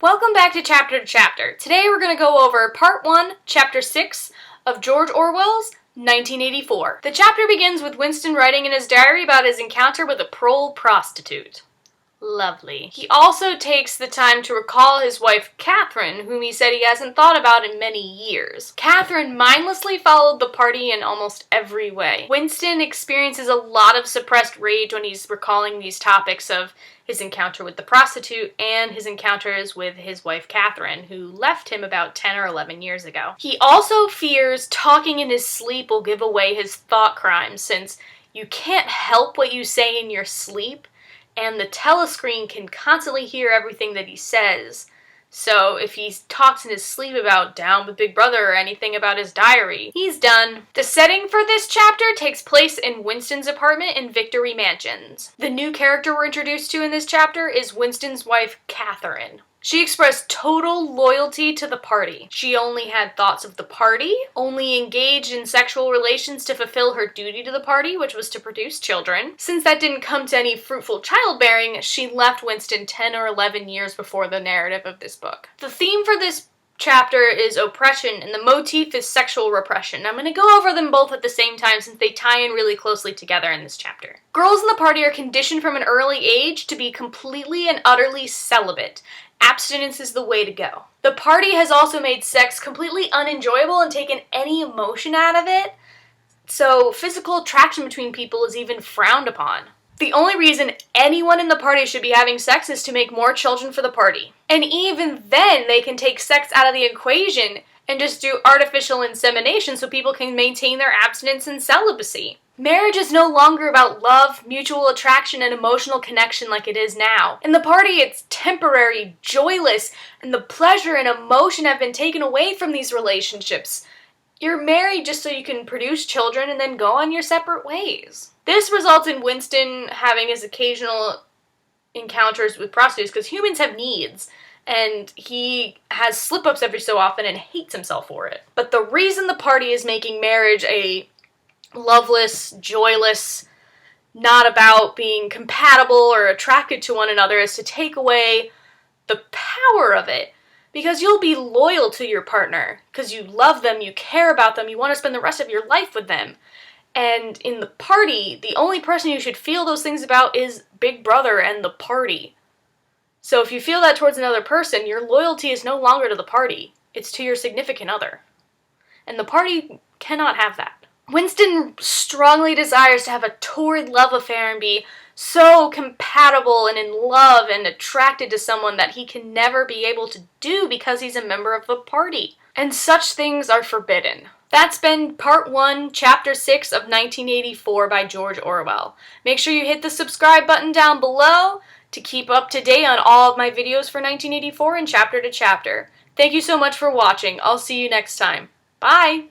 Welcome back to Chapter. Today we're going to go over Part 1, Chapter 6 of George Orwell's 1984. The chapter begins with Winston writing in his diary about his encounter with a parole prostitute. Lovely. He also takes the time to recall his wife, Catherine, whom he said he hasn't thought about in many years. Catherine mindlessly followed the party in almost every way. Winston experiences a lot of suppressed rage when he's recalling these topics of his encounter with the prostitute and his encounters with his wife, Catherine, who left him about 10 or 11 years ago. He also fears talking in his sleep will give away his thought crimes, since you can't help what you say in your sleep, and the telescreen can constantly hear everything that he says. So if he talks in his sleep about Down with Big Brother or anything about his diary, he's done. The setting for this chapter takes place in Winston's apartment in Victory Mansions. The new character we're introduced to in this chapter is Winston's wife, Catherine. She expressed total loyalty to the party. She only had thoughts of the party, only engaged in sexual relations to fulfill her duty to the party, which was to produce children. Since that didn't come to any fruitful childbearing, she left Winston 10 or 11 years before the narrative of this book. The theme for this chapter is oppression, and the motif is sexual repression. I'm going to go over them both at the same time since they tie in really closely together in this chapter. Girls in the party are conditioned from an early age to be completely and utterly celibate. Abstinence is the way to go. The party has also made sex completely unenjoyable and taken any emotion out of it, so physical attraction between people is even frowned upon. The only reason anyone in the party should be having sex is to make more children for the party. And even then, they can take sex out of the equation and just do artificial insemination so people can maintain their abstinence and celibacy. Marriage is no longer about love, mutual attraction, and emotional connection like it is now. In the party, it's temporary, joyless, and the pleasure and emotion have been taken away from these relationships. You're married just so you can produce children and then go on your separate ways. This results in Winston having his occasional encounters with prostitutes because humans have needs, and he has slip-ups every so often and hates himself for it. But the reason the party is making marriage a loveless, joyless, not about being compatible or attracted to one another is to take away the power of it. Because you'll be loyal to your partner, because you love them, you care about them, you want to spend the rest of your life with them. And in the party, the only person you should feel those things about is Big Brother and the party. So if you feel that towards another person, your loyalty is no longer to the party. It's to your significant other. And the party cannot have that. Winston strongly desires to have a torrid love affair and be so compatible and in love and attracted to someone that he can never be able to do because he's a member of the party. And such things are forbidden. That's been Part 1, Chapter 6 of 1984 by George Orwell. Make sure you hit the subscribe button down below to keep up to date on all of my videos for 1984 and Chapter to Chapter. Thank you so much for watching. I'll see you next time. Bye!